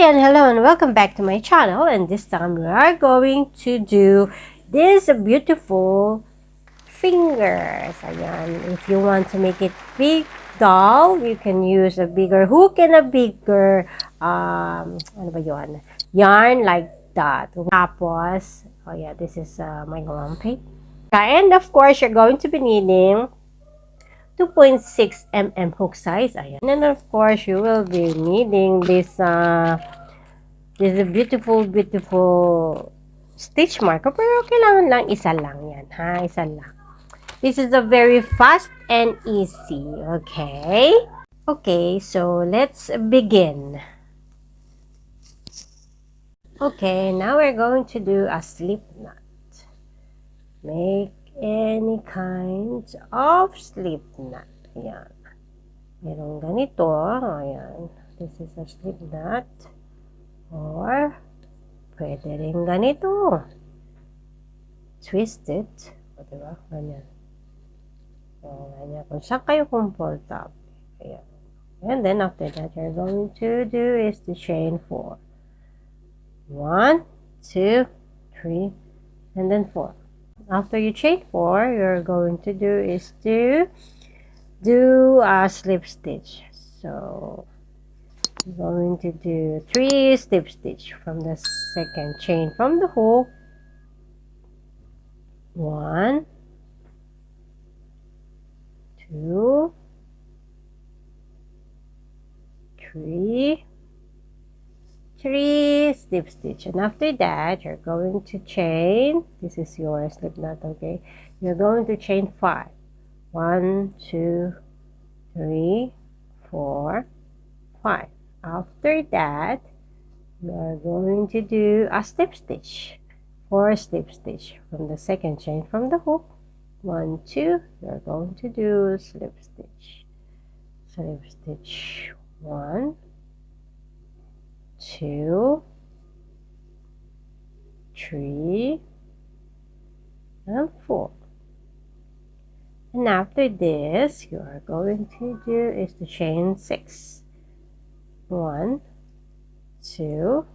Again, hello and welcome back to my channel, and this time we are going to do this beautiful fingers. Ayan. If you want to make it big doll, you can use a bigger hook and a bigger ano ba yun? Yarn like that. Tapos, oh yeah, this is my grumpy. And of course, you're going to be needing 2.6 mm hook size. Ayan. And of course, you will be needing this a beautiful stitch marker. Pero kailangan lang isa lang yan, ha? Isa lang. This is a very fast and easy. Okay? Okay, so let's begin. Okay, now we're going to do a slip knot. Make any kind of slip knot. Ayan. Merong ganito. Ayan. This is a slip knot. Or, pwede rin ganito. Twist it. O, diba? Ganyan. O, ganyan. Kung saan kayo comfortable. Ayan. And then, after that, you're going to do is to chain 4. 1, 2, 3, and then 4. After you chain 4, you're going to do is to do a slip stitch. So, I'm going to do 3 slip stitch from the second chain from the hook. 1, 2, 3 slip stitch, and after that you're going to chain. This is your slip knot, okay? You're going to chain 5. 1, 2, 3, 4, 5. After that, you are going to do a slip stitch. 4 slip stitch from the second chain from the hook. 1, 2, you're going to do slip stitch. Slip stitch 1, 2, 3, and 4. And after this, you are going to do is to chain 6. 1, 2,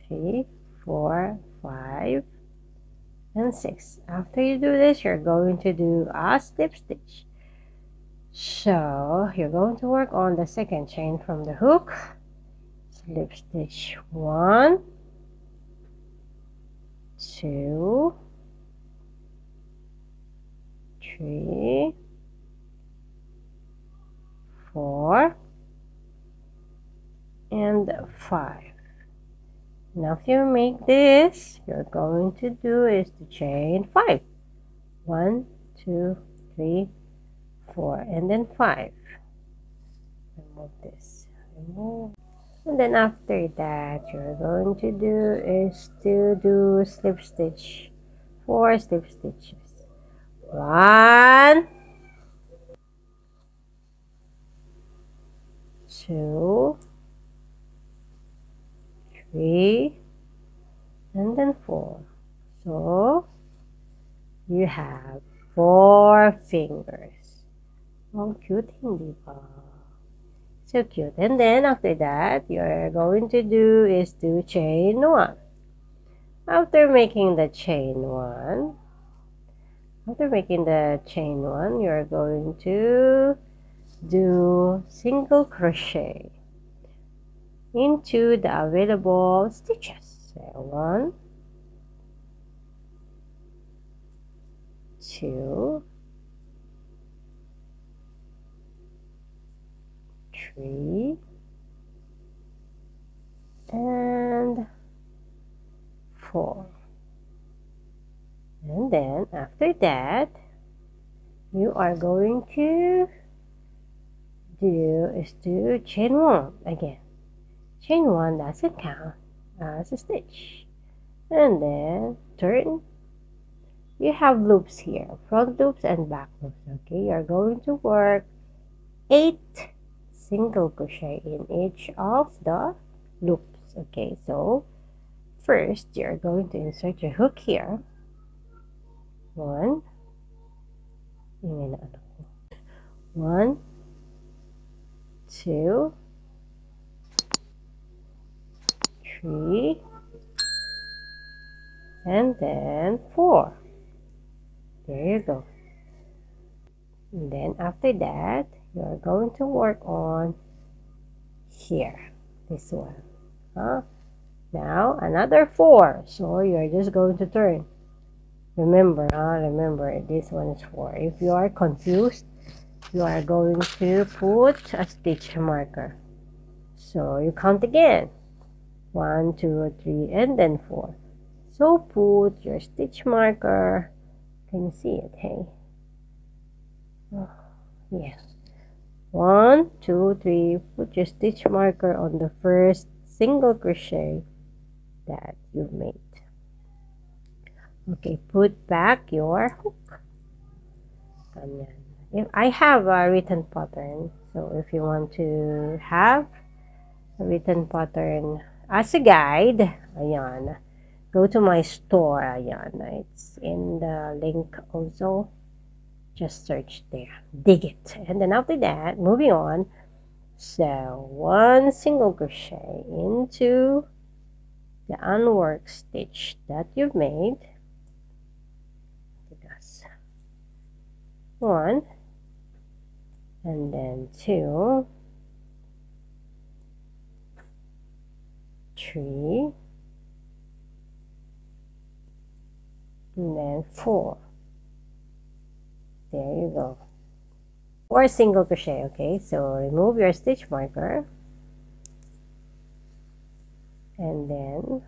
3, 4, 5, and 6. After you do this, you're going to do a slip stitch. So you're going to work on the second chain from the hook. Slip stitch 1, 2, 3, 4, and 5. Now if you make this, you're going to do is to chain 5. 1, 2, 3, 4, and then 5. Remove this. Remove. And then after that, you're going to do is to do slip stitch. 4 slip stitches. 1, 2, 3, and then 4. So you have 4 fingers. Oh, cute, hindi ba? So cute. And then after that, you're going to do is to chain 1. After making the chain 1, you're going to do single crochet into the available stitches. So 1, 2, 3, and 4. And then after that, you are going to do is to chain 1 again. Chain 1 doesn't count as a stitch. And then turn. You have loops here, front loops and back loops. Okay, you're going to work 8 single crochet in each of the loops. Okay, so first you're going to insert your hook here. 1, 1, 2, 3, and then 4. There you go. And then after that, you're going to work on here, this one. Now another 4. So you're just going to turn. Remember, remember this one is 4. If you are confused, you are going to put a stitch marker. So you count again. 1, 2, 3, and then 4. So put your stitch marker. Can you see it? Hey. Oh, yeah. 1, 2, 3. Put your stitch marker on the first single crochet that you've made. Okay, put back your hook. If I have a written pattern, so if you want to have a written pattern as a guide, ayan, go to my store, ayan, it's in the link also. Just search there, dig it, and then after that, moving on. So 1 single crochet into the unworked stitch that you've made. 1, and then 2, 3, and then 4. There you go. 4 single crochet. Okay, so remove your stitch marker, and then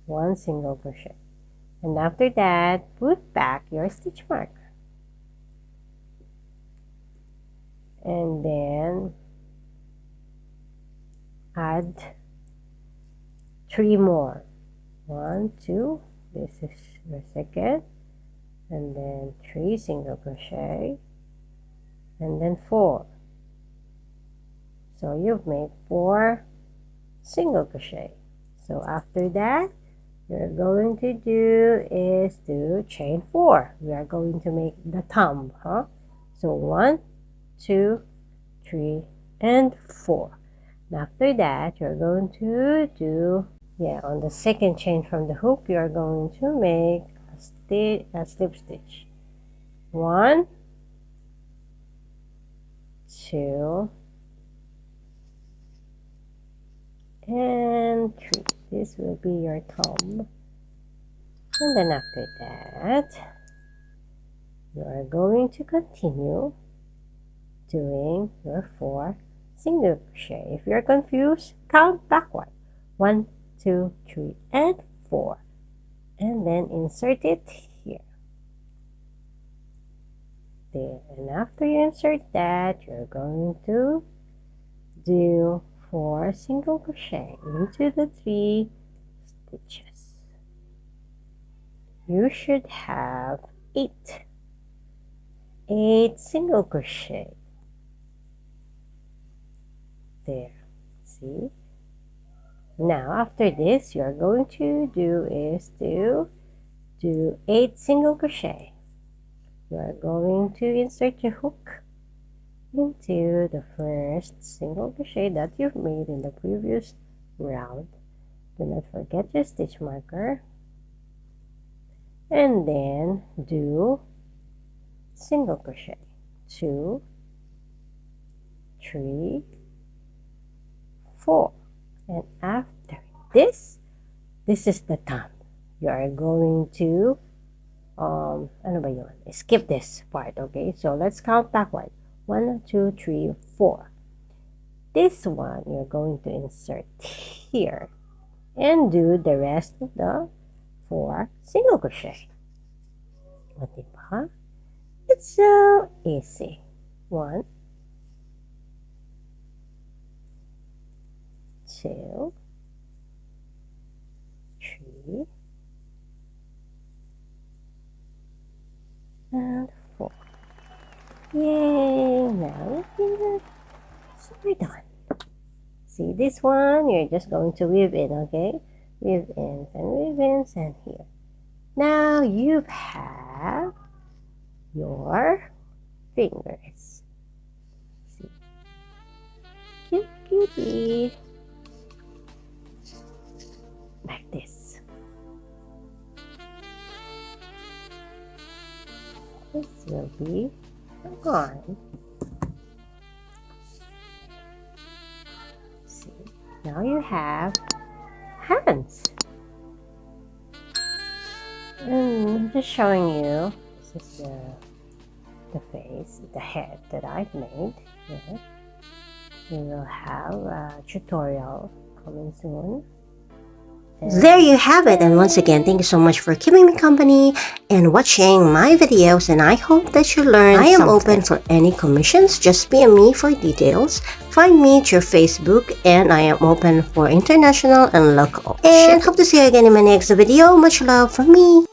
1 single crochet. And after that, put back your stitch marker. And then add 3 more. 1, 2, this is your second. And then 3 single crochet. And then 4. So you've made 4 single crochet. So after that, you're going to do is to chain 4. We are going to make the thumb, So 1, 2, 3, and 4. And after that, you're going to do, on the second chain from the hook, you're going to make a slip stitch. 1, 2, and 3. This will be your thumb. And then after that, you are going to continue doing your 4 single crochet. If you're confused, count backward. 1, 2, 3, and 4. And then insert it here. There. And after you insert that, you're going to do 4 single crochet into the 3 stitches. You should have 8 single crochet. There, see? Now after this, you're going to do is to do 8 single crochet. You're going to insert your hook into the first single crochet that you've made in the previous round. Do not forget your stitch marker, and then do single crochet. 2, 3, 4. And after this is the thumb. You are going to ano ba yun? Skip this part, okay? So let's count backward. 1, 2, 3, 4. This one you're going to insert here and do the rest of the 4 single crochet. O, diba? It's so easy. 1, 2, 3, and 4. Yay! Now so we're done. See this one? You're just going to weave in, okay? Weave ins and weave ins and here. Now you have your fingers. See? Cute cutie. Now you have hands. And I'm just showing you, this is the face, the head that I've made. Here. We will have a tutorial coming soon. There you have it, and once again, thank you so much for keeping me company and watching my videos, and I hope that you learned something. I am open for any commissions, just PM me for details. Find me through Facebook, and I am open for international and local. And hope to see you again in my next video. Much love from me.